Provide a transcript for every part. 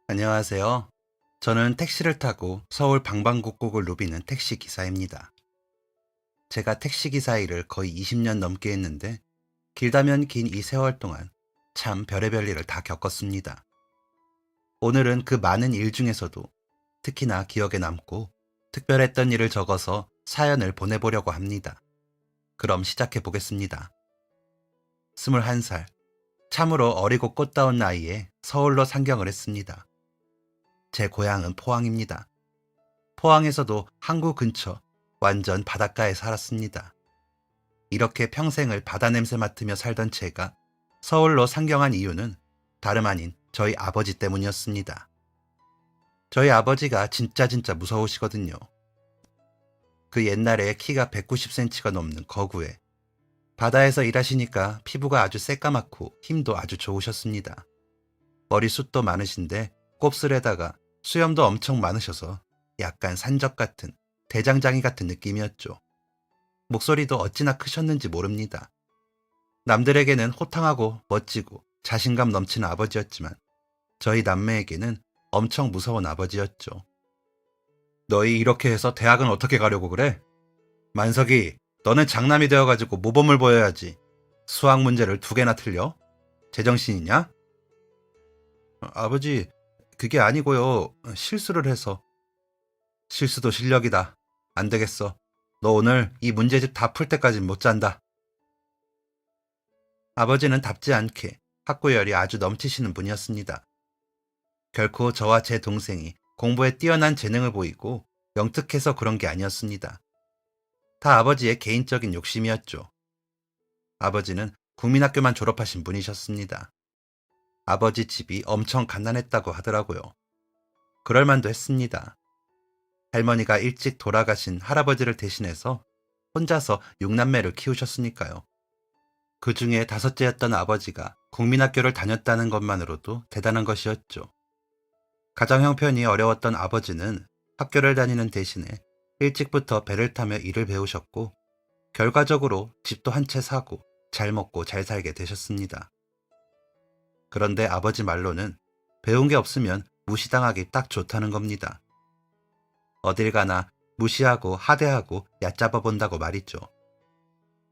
안녕하세요. 저는 택시를 타고 서울 방방곡곡을 누비는 택시 기사입니다. 제가 택시 기사 일을 거의 20년 넘게 했는데 길다면 긴 이 세월 동안 참 별의별 일을 다 겪었습니다. 오늘은 그 많은 일 중에서도 특히나 기억에 남고 특별했던 일을 적어서 사연을 보내보려고 합니다. 그럼 시작해 보겠습니다. 21살. 참으로 어리고 꽃다운 나이에 서울로 상경을 했습니다. 제 고향은 포항입니다. 포항에서도 항구 근처 완전 바닷가에 살았습니다. 이렇게 평생을 바다 냄새 맡으며 살던 제가 서울로 상경한 이유는 다름 아닌 저희 아버지 때문이었습니다. 저희 아버지가 진짜 무서우시거든요. 그 옛날에 키가 190cm가 넘는 거구에 바다에서 일하시니까 피부가 아주 새까맣고 힘도 아주 좋으셨습니다. 머리숱도 많으신데 곱슬에다가 수염도 엄청 많으셔서 약간 산적 같은 대장장이 같은 느낌이었죠. 목소리도 어찌나 크셨는지 모릅니다. 남들에게는 호탕하고 멋지고 자신감 넘치는 아버지였지만 저희 남매에게는 엄청 무서운 아버지였죠. 너희 이렇게 해서 대학은 어떻게 가려고 그래? 만석이, 너는 장남이 되어가지고 모범을 보여야지. 수학 문제를 2개나 틀려? 제정신이냐? 아버지, 그게 아니고요. 실수를 해서. 실수도 실력이다. 안 되겠어. 너 오늘 이 문제집 다 풀 때까진 못 잔다. 아버지는 답지 않게 학구열이 아주 넘치시는 분이었습니다. 결코 저와 제 동생이 공부에 뛰어난 재능을 보이고 영특해서 그런 게 아니었습니다. 다 아버지의 개인적인 욕심이었죠. 아버지는 국민학교만 졸업하신 분이셨습니다. 아버지 집이 엄청 가난했다고 하더라고요. 그럴 만도 했습니다. 할머니가 일찍 돌아가신 할아버지를 대신해서 혼자서 6남매를 키우셨으니까요. 그 중에 5째였던 아버지가 국민학교를 다녔다는 것만으로도 대단한 것이었죠. 가정 형편이 어려웠던 아버지는 학교를 다니는 대신에 일찍부터 배를 타며 일을 배우셨고 결과적으로 집도 한 채 사고 잘 먹고 잘 살게 되셨습니다. 그런데 아버지 말로는 배운 게 없으면 무시당하기 딱 좋다는 겁니다. 어딜 가나 무시하고 하대하고 얕잡아 본다고 말이죠.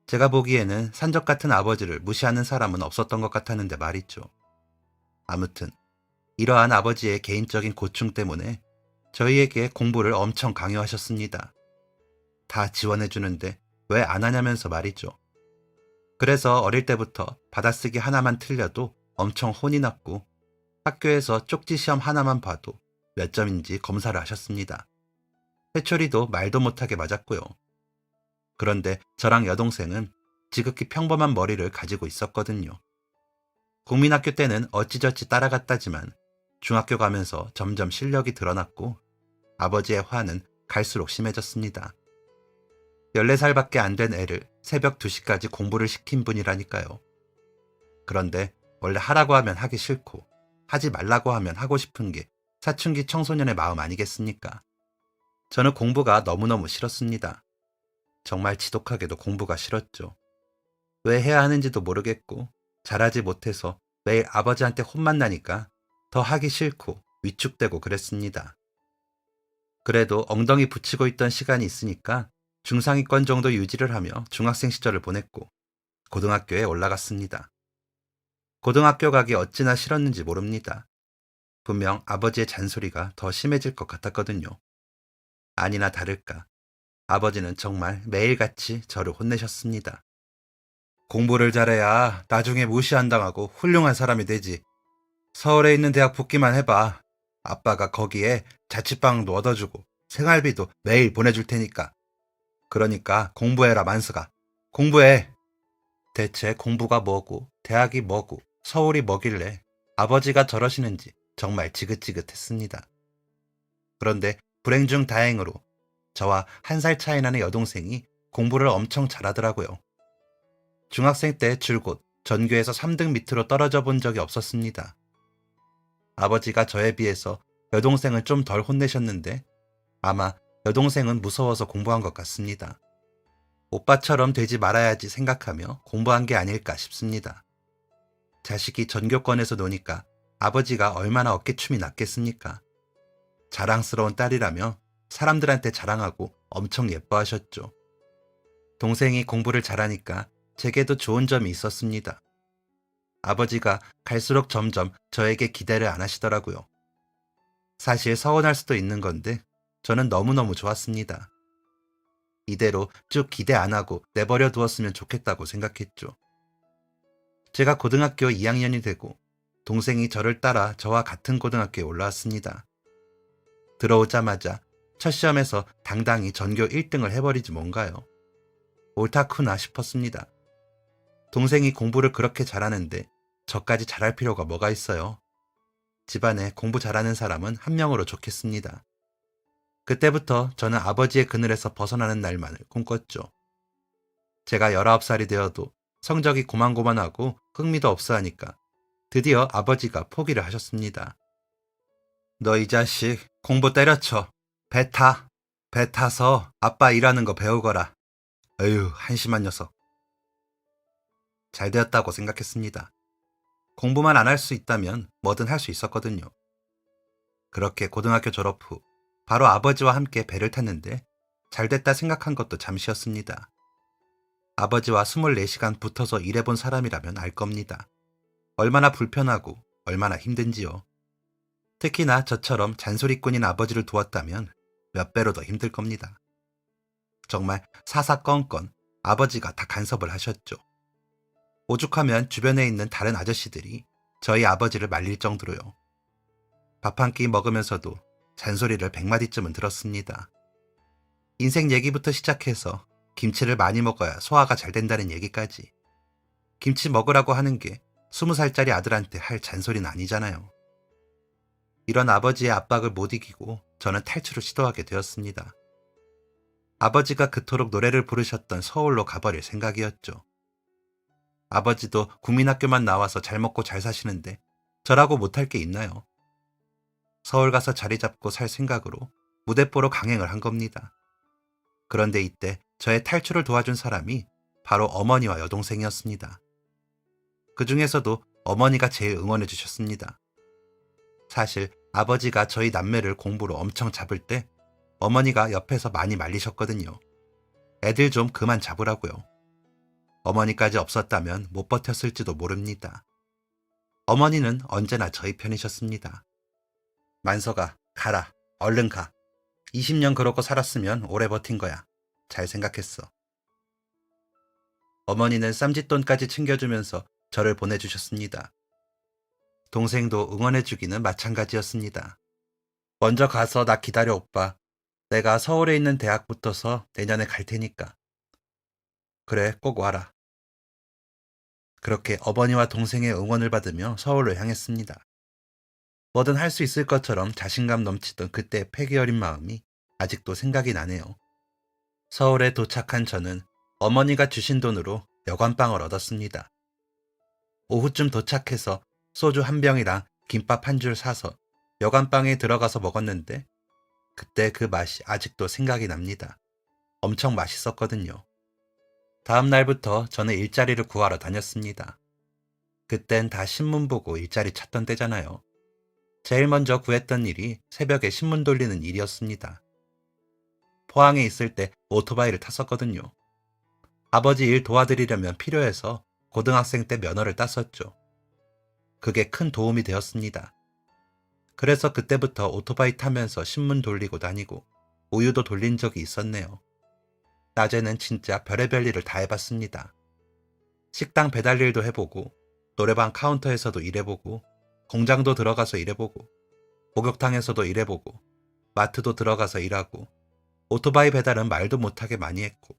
제가 보기에는 산적 같은 아버지를 무시하는 사람은 없었던 것 같았는데 말이죠. 아무튼 이러한 아버지의 개인적인 고충 때문에 저희에게 공부를 엄청 강요하셨습니다. 다 지원해주는데 왜 안 하냐면서 말이죠. 그래서 어릴 때부터 받아쓰기 하나만 틀려도 엄청 혼이 났고 학교에서 쪽지 시험 하나만 봐도 몇 점인지 검사를 하셨습니다. 회초리도 말도 못하게 맞았고요. 그런데 저랑 여동생은 지극히 평범한 머리를 가지고 있었거든요. 국민학교 때는 어찌저찌 따라갔다지만 중학교 가면서 점점 실력이 드러났고 아버지의 화는 갈수록 심해졌습니다. 14살밖에 안 된 애를 새벽 2시까지 공부를 시킨 분이라니까요. 그런데 원래 하라고 하면 하기 싫고 하지 말라고 하면 하고 싶은 게 사춘기 청소년의 마음 아니겠습니까? 저는 공부가 너무너무 싫었습니다. 정말 지독하게도 공부가 싫었죠. 왜 해야 하는지도 모르겠고 잘하지 못해서 매일 아버지한테 혼만 나니까 더 하기 싫고 위축되고 그랬습니다. 그래도 엉덩이 붙이고 있던 시간이 있으니까 중상위권 정도 유지를 하며 중학생 시절을 보냈고 고등학교에 올라갔습니다. 고등학교 가기 어찌나 싫었는지 모릅니다. 분명 아버지의 잔소리가 더 심해질 것 같았거든요. 아니나 다를까 아버지는 정말 매일같이 저를 혼내셨습니다. 공부를 잘해야 나중에 무시 안 당하고 훌륭한 사람이 되지. 서울에 있는 대학 붙기만 해봐. 아빠가 거기에 자취방도 얻어주고 생활비도 매일 보내줄 테니까. 그러니까 공부해라 만수가. 공부해. 대체 공부가 뭐고 대학이 뭐고 서울이 뭐길래 아버지가 저러시는지 정말 지긋지긋했습니다. 그런데 불행 중 다행으로 저와 1살 차이 나는 여동생이 공부를 엄청 잘하더라고요. 중학생 때 줄곧 전교에서 3등 밑으로 떨어져 본 적이 없었습니다. 아버지가 저에 비해서 여동생을 좀 덜 혼내셨는데 아마 여동생은 무서워서 공부한 것 같습니다. 오빠처럼 되지 말아야지 생각하며 공부한 게 아닐까 싶습니다. 자식이 전교권에서 노니까 아버지가 얼마나 어깨춤이 났겠습니까? 자랑스러운 딸이라며 사람들한테 자랑하고 엄청 예뻐하셨죠. 동생이 공부를 잘하니까 제게도 좋은 점이 있었습니다. 아버지가 갈수록 점점 저에게 기대를 안 하시더라고요. 사실 서운할 수도 있는 건데 저는 너무너무 좋았습니다. 이대로 쭉 기대 안 하고 내버려 두었으면 좋겠다고 생각했죠. 제가 고등학교 2학년이 되고 동생이 저를 따라 저와 같은 고등학교에 올라왔습니다. 들어오자마자 첫 시험에서 당당히 전교 1등을 해버리지 뭔가요. 옳다쿠나 싶었습니다. 동생이 공부를 그렇게 잘하는데 저까지 잘할 필요가 뭐가 있어요. 집안에 공부 잘하는 사람은 한 명으로 좋겠습니다. 그때부터 저는 아버지의 그늘에서 벗어나는 날만을 꿈꿨죠. 제가 19살이 되어도 성적이 고만고만하고 흥미도 없어 하니까 드디어 아버지가 포기를 하셨습니다. 너 이 자식 공부 때려쳐. 배 타. 배 타서 아빠 일하는 거 배우거라. 에휴, 한심한 녀석. 잘 되었다고 생각했습니다. 공부만 안 할 수 있다면 뭐든 할 수 있었거든요. 그렇게 고등학교 졸업 후 바로 아버지와 함께 배를 탔는데 잘 됐다 생각한 것도 잠시였습니다. 아버지와 24시간 붙어서 일해본 사람이라면 알 겁니다. 얼마나 불편하고 얼마나 힘든지요. 특히나 저처럼 잔소리꾼인 아버지를 도왔다면 몇 배로 더 힘들 겁니다. 정말 사사건건 아버지가 다 간섭을 하셨죠. 오죽하면 주변에 있는 다른 아저씨들이 저희 아버지를 말릴 정도로요. 밥 한 끼 먹으면서도 잔소리를 100마디쯤은 들었습니다. 인생 얘기부터 시작해서 김치를 많이 먹어야 소화가 잘 된다는 얘기까지. 김치 먹으라고 하는 게 20살짜리 아들한테 할 잔소리는 아니잖아요. 이런 아버지의 압박을 못 이기고 저는 탈출을 시도하게 되었습니다. 아버지가 그토록 노래를 부르셨던 서울로 가버릴 생각이었죠. 아버지도 국민학교만 나와서 잘 먹고 잘 사시는데 저라고 못할 게 있나요? 서울 가서 자리 잡고 살 생각으로 무대뽀로 강행을 한 겁니다. 그런데 이때 저의 탈출을 도와준 사람이 바로 어머니와 여동생이었습니다. 그 중에서도 어머니가 제일 응원해 주셨습니다. 사실 아버지가 저희 남매를 공부로 엄청 잡을 때 어머니가 옆에서 많이 말리셨거든요. 애들 좀 그만 잡으라고요. 어머니까지 없었다면 못 버텼을지도 모릅니다. 어머니는 언제나 저희 편이셨습니다. 만서가 가라. 얼른 가. 20년 그러고 살았으면 오래 버틴 거야. 잘 생각했어. 어머니는 쌈짓돈까지 챙겨주면서 저를 보내주셨습니다. 동생도 응원해주기는 마찬가지였습니다. 먼저 가서 나 기다려 오빠. 내가 서울에 있는 대학 붙어서 내년에 갈 테니까. 그래, 꼭 와라. 그렇게 어머니와 동생의 응원을 받으며 서울로 향했습니다. 뭐든 할 수 있을 것처럼 자신감 넘치던 그때의 패기 어린 마음이 아직도 생각이 나네요. 서울에 도착한 저는 어머니가 주신 돈으로 여관방을 얻었습니다. 오후쯤 도착해서 소주 한 병이랑 김밥 한 줄 사서 여관방에 들어가서 먹었는데 그때 그 맛이 아직도 생각이 납니다. 엄청 맛있었거든요. 다음 날부터 저는 일자리를 구하러 다녔습니다. 그땐 다 신문 보고 일자리 찾던 때잖아요. 제일 먼저 구했던 일이 새벽에 신문 돌리는 일이었습니다. 포항에 있을 때 오토바이를 탔었거든요. 아버지 일 도와드리려면 필요해서 고등학생 때 면허를 땄었죠. 그게 큰 도움이 되었습니다. 그래서 그때부터 오토바이 타면서 신문 돌리고 다니고 우유도 돌린 적이 있었네요. 낮에는 진짜 별의별 일을 다 해봤습니다. 식당 배달 일도 해보고 노래방 카운터에서도 일해보고 공장도 들어가서 일해보고 목욕탕에서도 일해보고 마트도 들어가서 일하고 오토바이 배달은 말도 못하게 많이 했고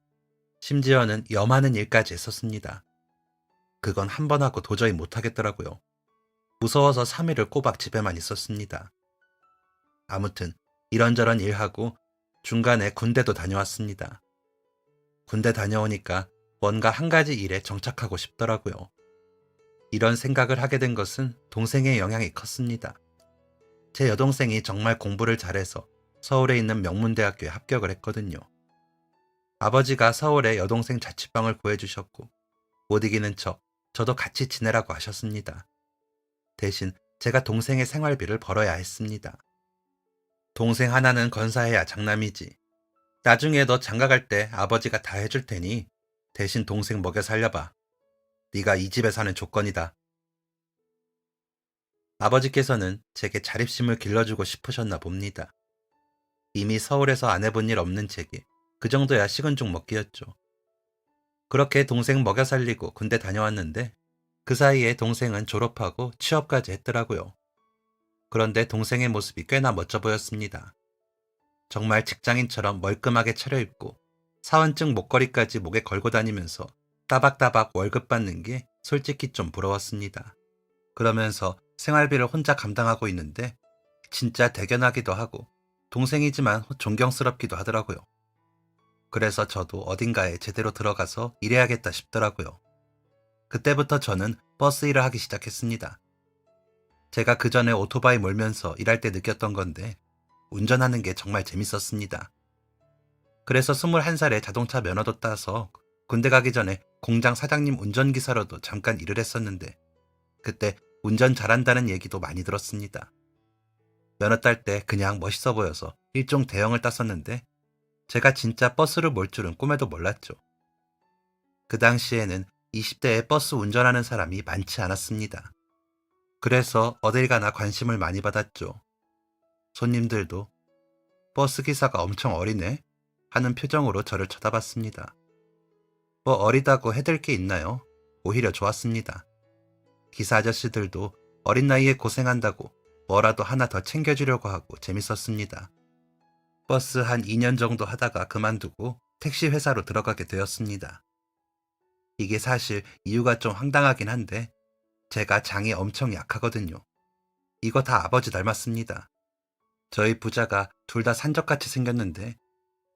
심지어는 염하는 일까지 했었습니다. 그건 한 번 하고 도저히 못하겠더라고요. 무서워서 3일을 꼬박 집에만 있었습니다. 아무튼 이런저런 일하고 중간에 군대도 다녀왔습니다. 군대 다녀오니까 뭔가 한 가지 일에 정착하고 싶더라고요. 이런 생각을 하게 된 것은 동생의 영향이 컸습니다. 제 여동생이 정말 공부를 잘해서 서울에 있는 명문대학교에 합격을 했거든요. 아버지가 서울에 여동생 자취방을 구해주셨고 못 이기는 척 저도 같이 지내라고 하셨습니다. 대신 제가 동생의 생활비를 벌어야 했습니다. 동생 하나는 건사해야 장남이지. 나중에 너 장가갈 때 아버지가 다 해줄 테니 대신 동생 먹여 살려봐. 네가 이 집에 사는 조건이다. 아버지께서는 제게 자립심을 길러주고 싶으셨나 봅니다. 이미 서울에서 안 해본 일 없는 제게 그 정도야 식은 죽 먹기였죠. 그렇게 동생 먹여 살리고 군대 다녀왔는데 그 사이에 동생은 졸업하고 취업까지 했더라고요. 그런데 동생의 모습이 꽤나 멋져 보였습니다. 정말 직장인처럼 멀끔하게 차려입고 사원증 목걸이까지 목에 걸고 다니면서 따박따박 월급 받는 게 솔직히 좀 부러웠습니다. 그러면서 생활비를 혼자 감당하고 있는데 진짜 대견하기도 하고 동생이지만 존경스럽기도 하더라고요. 그래서 저도 어딘가에 제대로 들어가서 일해야겠다 싶더라고요. 그때부터 저는 버스 일을 하기 시작했습니다. 제가 그 전에 오토바이 몰면서 일할 때 느꼈던 건데 운전하는 게 정말 재밌었습니다. 그래서 21살에 자동차 면허도 따서 군대 가기 전에 공장 사장님 운전기사로도 잠깐 일을 했었는데 그때 운전 잘한다는 얘기도 많이 들었습니다. 면허 딸 때 그냥 멋있어 보여서 일종 대형을 땄었는데 제가 진짜 버스를 몰 줄은 꿈에도 몰랐죠. 그 당시에는 20대에 버스 운전하는 사람이 많지 않았습니다. 그래서 어딜 가나 관심을 많이 받았죠. 손님들도 버스 기사가 엄청 어리네 하는 표정으로 저를 쳐다봤습니다. 뭐 어리다고 해댈 게 있나요? 오히려 좋았습니다. 기사 아저씨들도 어린 나이에 고생한다고 뭐라도 하나 더 챙겨주려고 하고 재밌었습니다. 버스 한 2년 정도 하다가 그만두고 택시 회사로 들어가게 되었습니다. 이게 사실 이유가 좀 황당하긴 한데 제가 장이 엄청 약하거든요. 이거 다 아버지 닮았습니다. 저희 부자가 둘 다 산적같이 생겼는데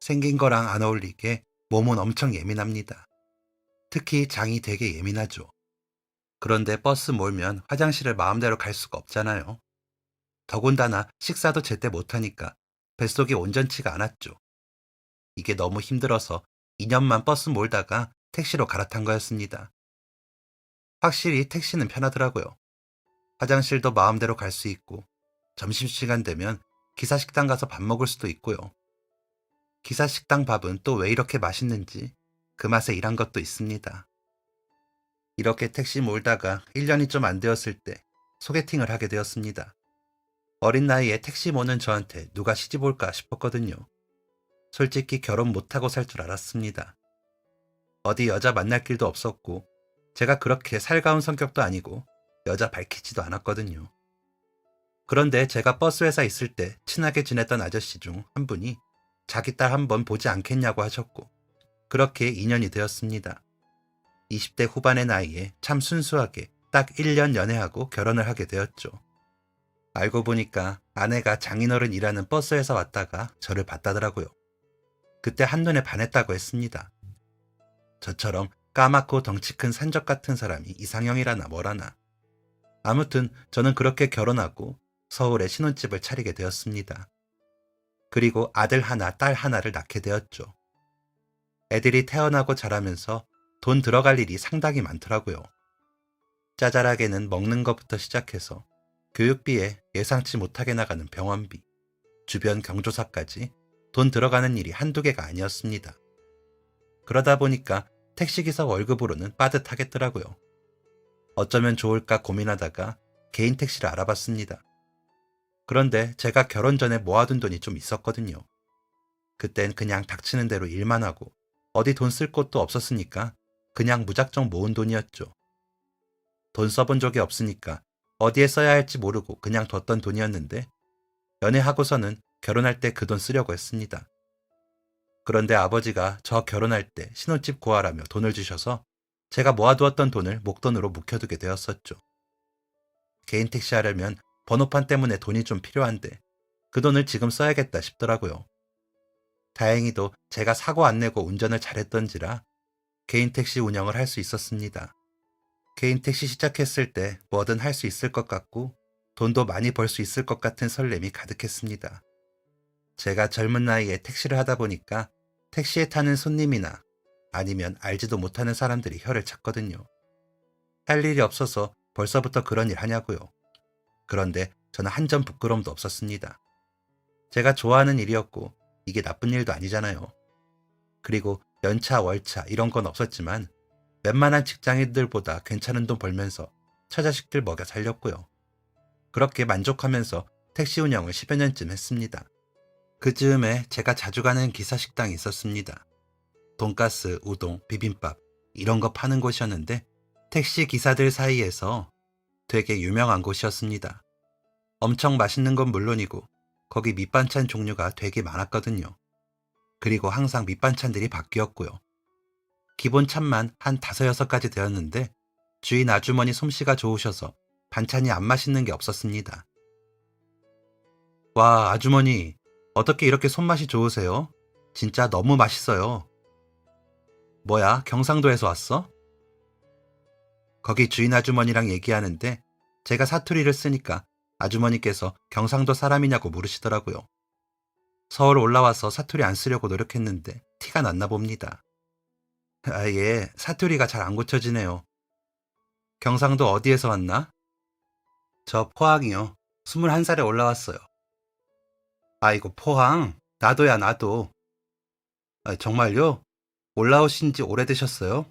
생긴 거랑 안 어울리게 몸은 엄청 예민합니다. 특히 장이 되게 예민하죠. 그런데 버스 몰면 화장실을 마음대로 갈 수가 없잖아요. 더군다나 식사도 제때 못하니까 뱃속이 온전치가 않았죠. 이게 너무 힘들어서 2년만 버스 몰다가 택시로 갈아탄 거였습니다. 확실히 택시는 편하더라고요. 화장실도 마음대로 갈 수 있고 점심시간 되면 기사식당 가서 밥 먹을 수도 있고요. 기사식당 밥은 또 왜 이렇게 맛있는지 그 맛에 일한 것도 있습니다. 이렇게 택시 몰다가 1년이 좀 안 되었을 때 소개팅을 하게 되었습니다. 어린 나이에 택시 모는 저한테 누가 시집 올까 싶었거든요. 솔직히 결혼 못하고 살 줄 알았습니다. 어디 여자 만날 길도 없었고 제가 그렇게 살가운 성격도 아니고 여자 밝히지도 않았거든요. 그런데 제가 버스 회사 있을 때 친하게 지냈던 아저씨 중 한 분이 자기 딸 한번 보지 않겠냐고 하셨고 그렇게 인연이 되었습니다. 20대 후반의 나이에 참 순수하게 딱 1년 연애하고 결혼을 하게 되었죠. 알고 보니까 아내가 장인어른 일하는 버스에서 왔다가 저를 봤다더라고요. 그때 한눈에 반했다고 했습니다. 저처럼 까맣고 덩치 큰 산적 같은 사람이 이상형이라나 뭐라나. 아무튼 저는 그렇게 결혼하고 서울에 신혼집을 차리게 되었습니다. 그리고 아들 하나, 딸 하나를 낳게 되었죠. 애들이 태어나고 자라면서 돈 들어갈 일이 상당히 많더라고요. 짜잘하게는 먹는 것부터 시작해서 교육비에 예상치 못하게 나가는 병원비, 주변 경조사까지 돈 들어가는 일이 한두 개가 아니었습니다. 그러다 보니까 택시기사 월급으로는 빠듯하겠더라고요. 어쩌면 좋을까 고민하다가 개인 택시를 알아봤습니다. 그런데 제가 결혼 전에 모아둔 돈이 좀 있었거든요. 그땐 그냥 닥치는 대로 일만 하고 어디 돈 쓸 곳도 없었으니까 그냥 무작정 모은 돈이었죠. 돈 써본 적이 없으니까 어디에 써야 할지 모르고 그냥 뒀던 돈이었는데 연애하고서는 결혼할 때 그 돈 쓰려고 했습니다. 그런데 아버지가 저 결혼할 때 신혼집 구하라며 돈을 주셔서 제가 모아두었던 돈을 목돈으로 묵혀두게 되었었죠. 개인 택시 하려면 번호판 때문에 돈이 좀 필요한데 그 돈을 지금 써야겠다 싶더라고요. 다행히도 제가 사고 안 내고 운전을 잘했던지라 개인 택시 운영을 할 수 있었습니다. 개인 택시 시작했을 때 뭐든 할 수 있을 것 같고 돈도 많이 벌 수 있을 것 같은 설렘이 가득했습니다. 제가 젊은 나이에 택시를 하다 보니까 택시에 타는 손님이나 아니면 알지도 못하는 사람들이 혀를 찼거든요. 할 일이 없어서 벌써부터 그런 일 하냐고요. 그런데 저는 한 점 부끄러움도 없었습니다. 제가 좋아하는 일이었고 이게 나쁜 일도 아니잖아요. 그리고 연차, 월차 이런 건 없었지만 웬만한 직장인들보다 괜찮은 돈 벌면서 처자식들 먹여 살렸고요. 그렇게 만족하면서 택시 운영을 10여 년쯤 했습니다. 그 즈음에 제가 자주 가는 기사식당이 있었습니다. 돈가스, 우동, 비빔밥 이런 거 파는 곳이었는데 택시 기사들 사이에서 되게 유명한 곳이었습니다. 엄청 맛있는 건 물론이고 거기 밑반찬 종류가 되게 많았거든요. 그리고 항상 밑반찬들이 바뀌었고요. 기본 찬만 한 5-6가지 되었는데 주인 아주머니 솜씨가 좋으셔서 반찬이 안 맛있는 게 없었습니다. 와, 아주머니, 어떻게 이렇게 손맛이 좋으세요? 진짜 너무 맛있어요. 뭐야, 경상도에서 왔어? 거기 주인 아주머니랑 얘기하는데 제가 사투리를 쓰니까 아주머니께서 경상도 사람이냐고 물으시더라고요. 서울 올라와서 사투리 안 쓰려고 노력했는데 티가 났나 봅니다. 아, 예, 사투리가 잘 안 고쳐지네요. 경상도 어디에서 왔나? 저 포항이요. 21살에 올라왔어요. 아이고, 포항. 나도야, 나도. 아, 정말요? 올라오신 지 오래되셨어요?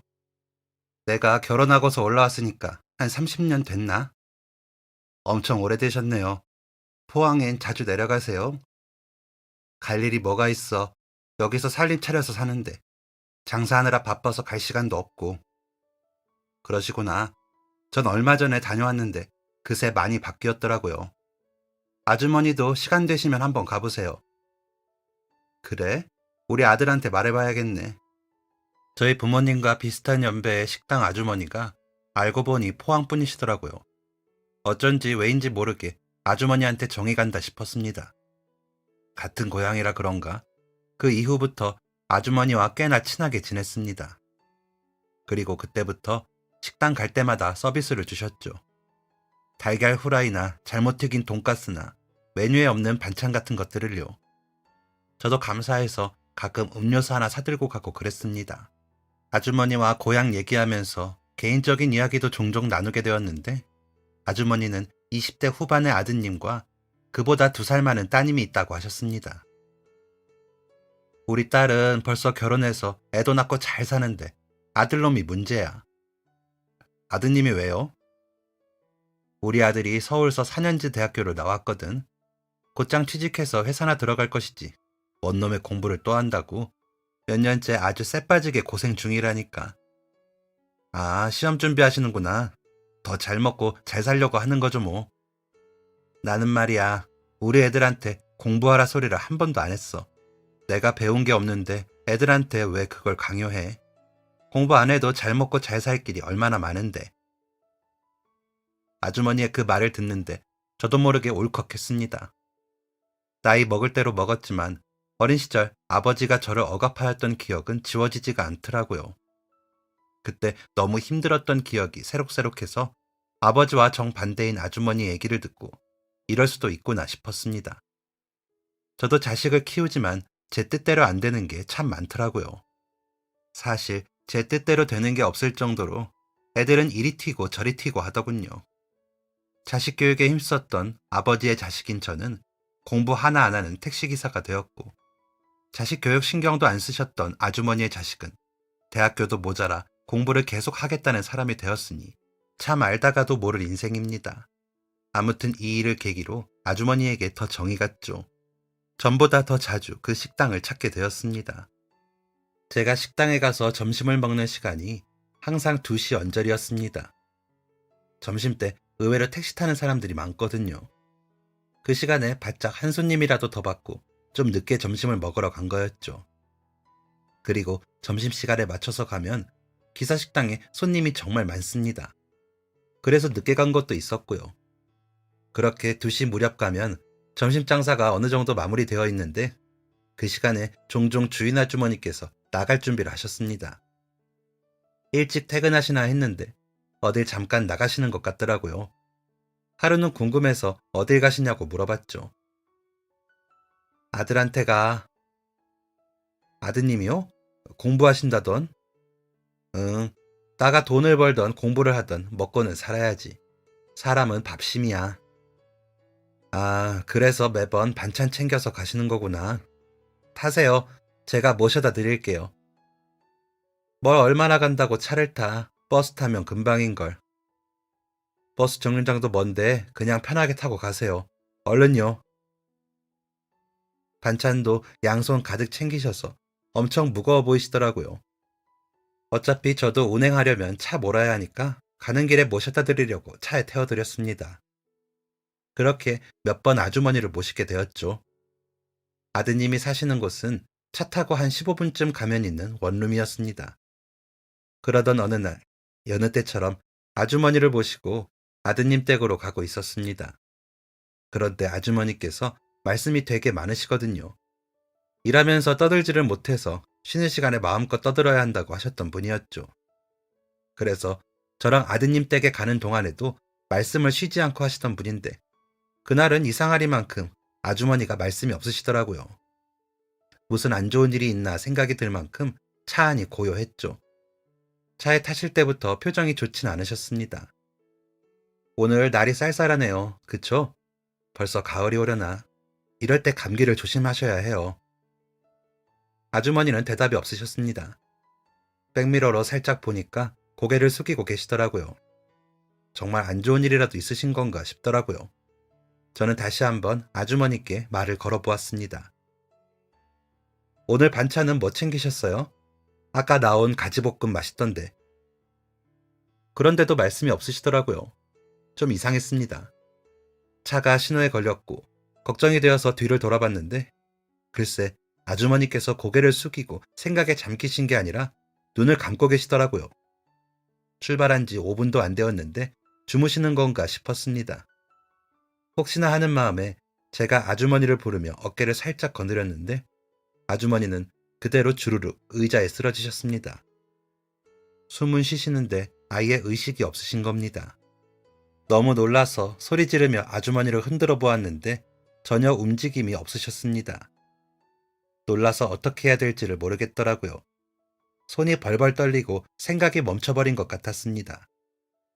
내가 결혼하고서 올라왔으니까 한 30년 됐나? 엄청 오래되셨네요. 포항엔 자주 내려가세요? 갈 일이 뭐가 있어. 여기서 살림 차려서 사는데 장사하느라 바빠서 갈 시간도 없고. 그러시구나. 전 얼마 전에 다녀왔는데 그새 많이 바뀌었더라고요. 아주머니도 시간 되시면 한번 가보세요. 그래? 우리 아들한테 말해봐야겠네. 저희 부모님과 비슷한 연배의 식당 아주머니가 알고 보니 포항 분이시더라고요. 어쩐지 왜인지 모르게 아주머니한테 정이 간다 싶었습니다. 같은 고향이라 그런가? 그 이후부터 아주머니와 꽤나 친하게 지냈습니다. 그리고 그때부터 식당 갈 때마다 서비스를 주셨죠. 달걀 후라이나 잘못 튀긴 돈가스나 메뉴에 없는 반찬 같은 것들을요. 저도 감사해서 가끔 음료수 하나 사들고 가고 그랬습니다. 아주머니와 고향 얘기하면서 개인적인 이야기도 종종 나누게 되었는데 아주머니는 20대 후반의 아드님과 그보다 2살 많은 따님이 있다고 하셨습니다. 우리 딸은 벌써 결혼해서 애도 낳고 잘 사는데 아들놈이 문제야. 아드님이 왜요? 우리 아들이 서울서 4년제 대학교를 나왔거든. 곧장 취직해서 회사나 들어갈 것이지. 원놈의 공부를 또 한다고 몇 년째 아주 쎄빠지게 고생 중이라니까. 아, 시험 준비하시는구나. 더 잘 먹고 잘 살려고 하는 거죠 뭐. 나는 말이야, 우리 애들한테 공부하라 소리를 한 번도 안 했어. 내가 배운 게 없는데 애들한테 왜 그걸 강요해? 공부 안 해도 잘 먹고 잘 살 길이 얼마나 많은데. 아주머니의 그 말을 듣는데 저도 모르게 울컥했습니다. 나이 먹을 대로 먹었지만 어린 시절 아버지가 저를 억압하였던 기억은 지워지지가 않더라고요. 그때 너무 힘들었던 기억이 새록새록해서 아버지와 정반대인 아주머니 얘기를 듣고 이럴 수도 있구나 싶었습니다. 저도 자식을 키우지만 제 뜻대로 안 되는 게 참 많더라고요. 사실 제 뜻대로 되는 게 없을 정도로 애들은 이리 튀고 저리 튀고 하더군요. 자식 교육에 힘썼던 아버지의 자식인 저는 공부 하나 안 하는 택시기사가 되었고, 자식 교육 신경도 안 쓰셨던 아주머니의 자식은 대학교도 모자라 공부를 계속 하겠다는 사람이 되었으니 참 알다가도 모를 인생입니다. 아무튼 이 일을 계기로 아주머니에게 더 정이 갔죠. 전보다 더 자주 그 식당을 찾게 되었습니다. 제가 식당에 가서 점심을 먹는 시간이 항상 2시 언저리였습니다. 점심때 의외로 택시 타는 사람들이 많거든요. 그 시간에 바짝 한 손님이라도 더 받고 좀 늦게 점심을 먹으러 간 거였죠. 그리고 점심시간에 맞춰서 가면 기사식당에 손님이 정말 많습니다. 그래서 늦게 간 것도 있었고요. 그렇게 2시 무렵 가면 점심 장사가 어느 정도 마무리되어 있는데 그 시간에 종종 주인 아주머니께서 나갈 준비를 하셨습니다. 일찍 퇴근하시나 했는데 어딜 잠깐 나가시는 것 같더라고요. 하루는 궁금해서 어딜 가시냐고 물어봤죠. 아들한테가. 아드님이요? 공부하신다던? 응, 나가 돈을 벌던 공부를 하던 먹고는 살아야지. 사람은 밥심이야. 아, 그래서 매번 반찬 챙겨서 가시는 거구나. 타세요. 제가 모셔다 드릴게요. 뭘 얼마나 간다고 차를 타. 버스 타면 금방인걸. 버스 정류장도 먼데 그냥 편하게 타고 가세요. 얼른요. 반찬도 양손 가득 챙기셔서 엄청 무거워 보이시더라고요. 어차피 저도 운행하려면 차 몰아야 하니까 가는 길에 모셔다 드리려고 차에 태워드렸습니다. 그렇게 몇 번 아주머니를 모시게 되었죠. 아드님이 사시는 곳은 차 타고 한 15분쯤 가면 있는 원룸이었습니다. 그러던 어느 날, 여느 때처럼 아주머니를 모시고 아드님 댁으로 가고 있었습니다. 그런데 아주머니께서 말씀이 되게 많으시거든요. 일하면서 떠들지를 못해서 쉬는 시간에 마음껏 떠들어야 한다고 하셨던 분이었죠. 그래서 저랑 아드님 댁에 가는 동안에도 말씀을 쉬지 않고 하시던 분인데 그날은 이상하리만큼 아주머니가 말씀이 없으시더라고요. 무슨 안 좋은 일이 있나 생각이 들 만큼 차 안이 고요했죠. 차에 타실 때부터 표정이 좋진 않으셨습니다. 오늘 날이 쌀쌀하네요. 그쵸? 벌써 가을이 오려나. 이럴 때 감기를 조심하셔야 해요. 아주머니는 대답이 없으셨습니다. 백미러로 살짝 보니까 고개를 숙이고 계시더라고요. 정말 안 좋은 일이라도 있으신 건가 싶더라고요. 저는 다시 한번 아주머니께 말을 걸어보았습니다. 오늘 반찬은 뭐 챙기셨어요? 아까 나온 가지볶음 맛있던데. 그런데도 말씀이 없으시더라고요. 좀 이상했습니다. 차가 신호에 걸렸고 걱정이 되어서 뒤를 돌아봤는데 글쎄 아주머니께서 고개를 숙이고 생각에 잠기신 게 아니라 눈을 감고 계시더라고요. 출발한 지 5분도 안 되었는데 주무시는 건가 싶었습니다. 혹시나 하는 마음에 제가 아주머니를 부르며 어깨를 살짝 거느렸는데 아주머니는 그대로 주르륵 의자에 쓰러지셨습니다. 숨은 쉬시는데 아예 의식이 없으신 겁니다. 너무 놀라서 소리 지르며 아주머니를 흔들어 보았는데 전혀 움직임이 없으셨습니다. 놀라서 어떻게 해야 될지를 모르겠더라고요. 손이 벌벌 떨리고 생각이 멈춰버린 것 같았습니다.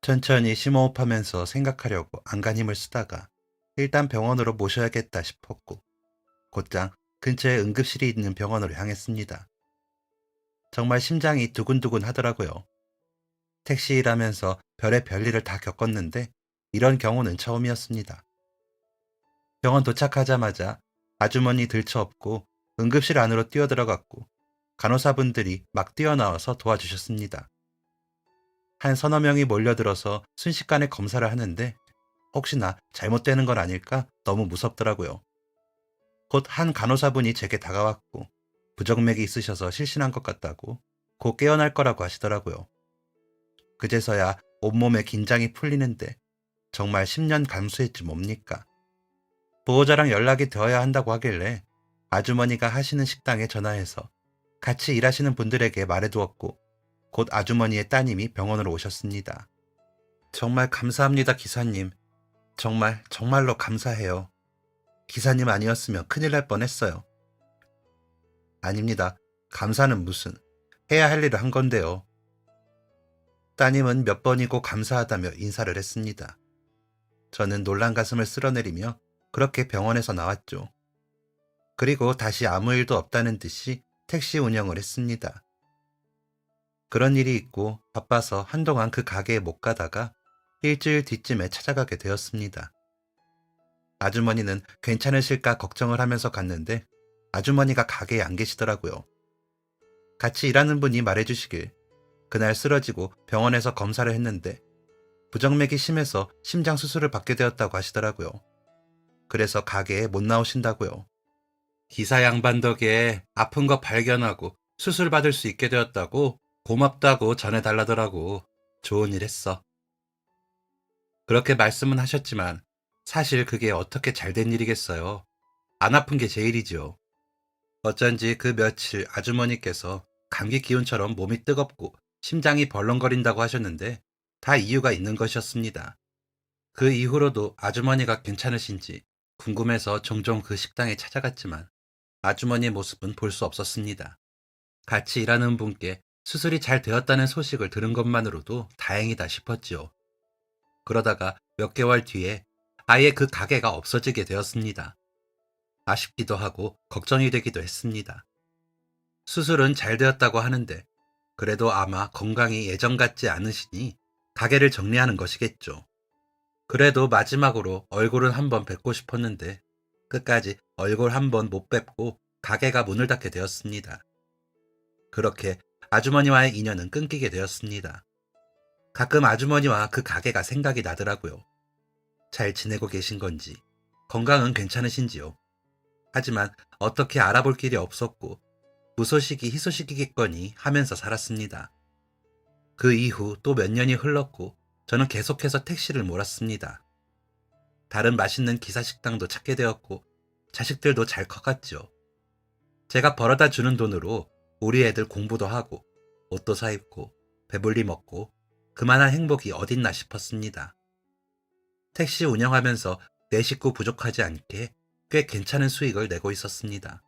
천천히 심호흡하면서 생각하려고 안간 힘을 쓰다가 일단 병원으로 모셔야겠다 싶었고 곧장 근처에 응급실이 있는 병원으로 향했습니다. 정말 심장이 두근두근 하더라고요. 택시 일하면서 별의 별일을 다 겪었는데 이런 경우는 처음이었습니다. 병원 도착하자마자 아주머니 들쳐업고 응급실 안으로 뛰어들어갔고 간호사분들이 막 뛰어나와서 도와주셨습니다. 한 서너 명이 몰려들어서 순식간에 검사를 하는데 혹시나 잘못되는 건 아닐까 너무 무섭더라고요. 곧 한 간호사분이 제게 다가왔고 부정맥이 있으셔서 실신한 것 같다고 곧 깨어날 거라고 하시더라고요. 그제서야 온몸에 긴장이 풀리는데 정말 10년 감수했지 뭡니까. 보호자랑 연락이 되어야 한다고 하길래 아주머니가 하시는 식당에 전화해서 같이 일하시는 분들에게 말해두었고 곧 아주머니의 따님이 병원으로 오셨습니다. 정말 감사합니다, 기사님. 정말로 감사해요. 기사님 아니었으면 큰일 날 뻔했어요. 아닙니다. 감사는 무슨. 해야 할 일을 한 건데요. 따님은 몇 번이고 감사하다며 인사를 했습니다. 저는 놀란 가슴을 쓸어내리며 그렇게 병원에서 나왔죠. 그리고 다시 아무 일도 없다는 듯이 택시 운영을 했습니다. 그런 일이 있고 바빠서 한동안 그 가게에 못 가다가 일주일 뒤쯤에 찾아가게 되었습니다. 아주머니는 괜찮으실까 걱정을 하면서 갔는데 아주머니가 가게에 안 계시더라고요. 같이 일하는 분이 말해주시길 그날 쓰러지고 병원에서 검사를 했는데 부정맥이 심해서 심장 수술을 받게 되었다고 하시더라고요. 그래서 가게에 못 나오신다고요. 기사 양반 덕에 아픈 거 발견하고 수술 받을 수 있게 되었다고 고맙다고 전해달라더라고. 좋은 일 했어. 그렇게 말씀은 하셨지만 사실 그게 어떻게 잘된 일이겠어요. 안 아픈 게 제일이죠. 어쩐지 그 며칠 아주머니께서 감기 기운처럼 몸이 뜨겁고 심장이 벌렁거린다고 하셨는데 다 이유가 있는 것이었습니다. 그 이후로도 아주머니가 괜찮으신지 궁금해서 종종 그 식당에 찾아갔지만 아주머니의 모습은 볼 수 없었습니다. 같이 일하는 분께 수술이 잘 되었다는 소식을 들은 것만으로도 다행이다 싶었지요. 그러다가 몇 개월 뒤에 아예 그 가게가 없어지게 되었습니다. 아쉽기도 하고 걱정이 되기도 했습니다. 수술은 잘 되었다고 하는데 그래도 아마 건강이 예전 같지 않으시니 가게를 정리하는 것이겠죠. 그래도 마지막으로 얼굴은 한번 뵙고 싶었는데 끝까지 얼굴 한번 못 뵙고 가게가 문을 닫게 되었습니다. 그렇게 아주머니와의 인연은 끊기게 되었습니다. 가끔 아주머니와 그 가게가 생각이 나더라고요. 잘 지내고 계신 건지, 건강은 괜찮으신지요. 하지만 어떻게 알아볼 길이 없었고 무소식이 희소식이겠거니 하면서 살았습니다. 그 이후 또 몇 년이 흘렀고 저는 계속해서 택시를 몰았습니다. 다른 맛있는 기사식당도 찾게 되었고 자식들도 잘 커갔죠. 제가 벌어다 주는 돈으로 우리 애들 공부도 하고 옷도 사입고 배불리 먹고 그만한 행복이 어딨나 싶었습니다. 택시 운영하면서 내 식구 부족하지 않게 꽤 괜찮은 수익을 내고 있었습니다.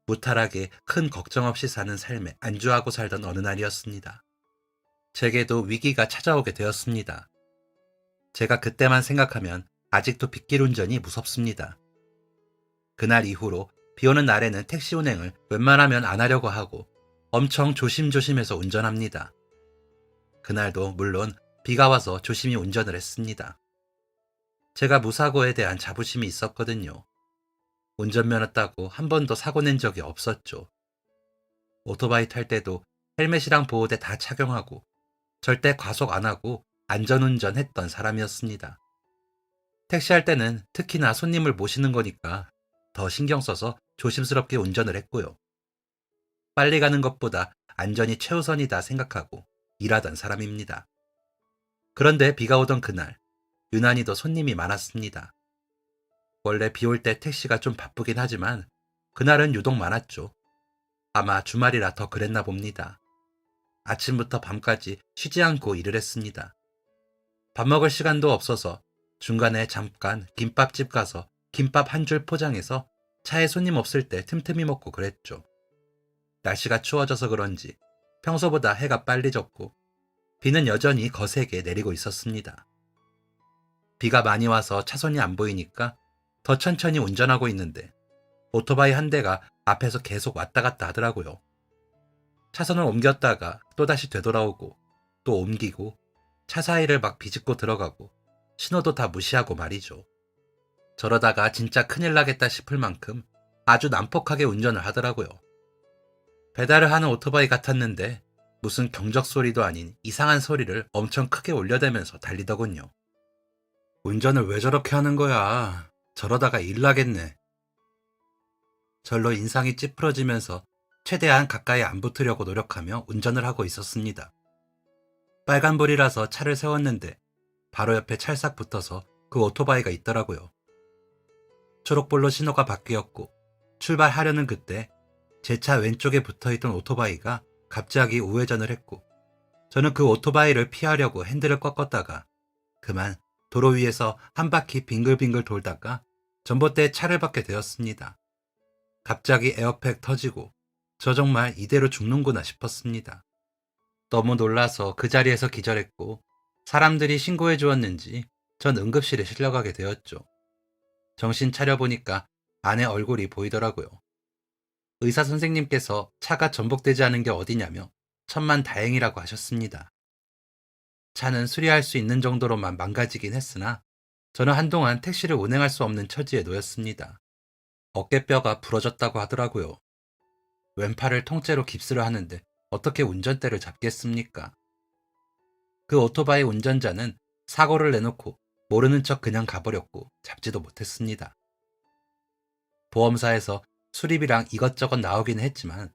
무탈하게 큰 걱정 없이 사는 삶에 안주하고 살던 어느 날이었습니다. 제게도 위기가 찾아오게 되었습니다. 제가 그때만 생각하면 아직도 빗길 운전이 무섭습니다. 그날 이후로 비 오는 날에는 택시 운행을 웬만하면 안 하려고 하고 엄청 조심조심해서 운전합니다. 그날도 물론 비가 와서 조심히 운전을 했습니다. 제가 무사고에 대한 자부심이 있었거든요. 운전면허 따고 한 번도 사고 낸 적이 없었죠. 오토바이 탈 때도 헬멧이랑 보호대 다 착용하고 절대 과속 안 하고 안전운전 했던 사람이었습니다. 택시할 때는 특히나 손님을 모시는 거니까 더 신경 써서 조심스럽게 운전을 했고요. 빨리 가는 것보다 안전이 최우선이다 생각하고 일하던 사람입니다. 그런데 비가 오던 그날, 유난히 더 손님이 많았습니다. 원래 비 올 때 택시가 좀 바쁘긴 하지만 그날은 유독 많았죠. 아마 주말이라 더 그랬나 봅니다. 아침부터 밤까지 쉬지 않고 일을 했습니다. 밥 먹을 시간도 없어서 중간에 잠깐 김밥집 가서 김밥 한 줄 포장해서 차에 손님 없을 때 틈틈이 먹고 그랬죠. 날씨가 추워져서 그런지 평소보다 해가 빨리 졌고 비는 여전히 거세게 내리고 있었습니다. 비가 많이 와서 차선이 안 보이니까 더 천천히 운전하고 있는데 오토바이 한 대가 앞에서 계속 왔다 갔다 하더라고요. 차선을 옮겼다가 또다시 되돌아오고 또 옮기고 차 사이를 막 비집고 들어가고 신호도 다 무시하고 말이죠. 저러다가 진짜 큰일 나겠다 싶을 만큼 아주 난폭하게 운전을 하더라고요. 배달을 하는 오토바이 같았는데 무슨 경적 소리도 아닌 이상한 소리를 엄청 크게 울려대면서 달리더군요. 운전을 왜 저렇게 하는 거야? 저러다가 일 나겠네. 절로 인상이 찌푸러지면서 최대한 가까이 안 붙으려고 노력하며 운전을 하고 있었습니다. 빨간불이라서 차를 세웠는데 바로 옆에 찰싹 붙어서 그 오토바이가 있더라고요. 초록불로 신호가 바뀌었고 출발하려는 그때 제 차 왼쪽에 붙어있던 오토바이가 갑자기 우회전을 했고 저는 그 오토바이를 피하려고 핸들을 꺾었다가 그만 도로 위에서 한 바퀴 빙글빙글 돌다가 전봇대에 차를 박게 되었습니다. 갑자기 에어백 터지고 저 정말 이대로 죽는구나 싶었습니다. 너무 놀라서 그 자리에서 기절했고 사람들이 신고해 주었는지 전 응급실에 실려가게 되었죠. 정신 차려보니까 아내 얼굴이 보이더라고요. 의사 선생님께서 차가 전복되지 않은 게 어디냐며 천만 다행이라고 하셨습니다. 차는 수리할 수 있는 정도로만 망가지긴 했으나 저는 한동안 택시를 운행할 수 없는 처지에 놓였습니다. 어깨뼈가 부러졌다고 하더라고요. 왼팔을 통째로 깁스를 하는데 어떻게 운전대를 잡겠습니까? 그 오토바이 운전자는 사고를 내놓고 모르는 척 그냥 가버렸고 잡지도 못했습니다. 보험사에서 수리비랑 이것저것 나오긴 했지만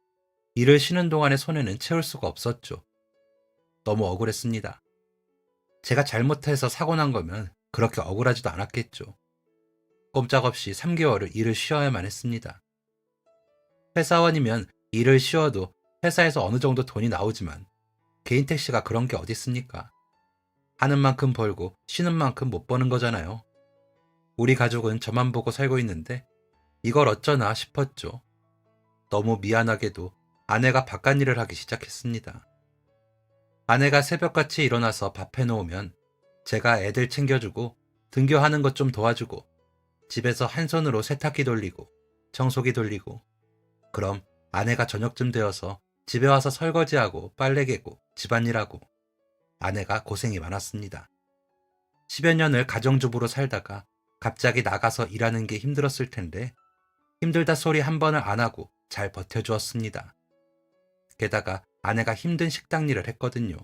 일을 쉬는 동안의 손해는 채울 수가 없었죠. 너무 억울했습니다. 제가 잘못해서 사고 난 거면 그렇게 억울하지도 않았겠죠. 꼼짝없이 3개월을 일을 쉬어야만 했습니다. 회사원이면 일을 쉬어도 회사에서 어느 정도 돈이 나오지만 개인 택시가 그런 게 어디 있습니까? 하는 만큼 벌고 쉬는 만큼 못 버는 거잖아요. 우리 가족은 저만 보고 살고 있는데 이걸 어쩌나 싶었죠. 너무 미안하게도 아내가 바깥일을 하기 시작했습니다. 아내가 새벽같이 일어나서 밥 해놓으면 제가 애들 챙겨주고 등교하는 것 좀 도와주고, 집에서 한 손으로 세탁기 돌리고, 청소기 돌리고, 그럼 아내가 저녁쯤 되어서 집에 와서 설거지하고 빨래 개고 집안일하고. 아내가 고생이 많았습니다. 10여 년을 가정주부로 살다가 갑자기 나가서 일하는 게 힘들었을 텐데 힘들다 소리 한 번을 안 하고 잘 버텨주었습니다. 게다가 아내가 힘든 식당 일을 했거든요.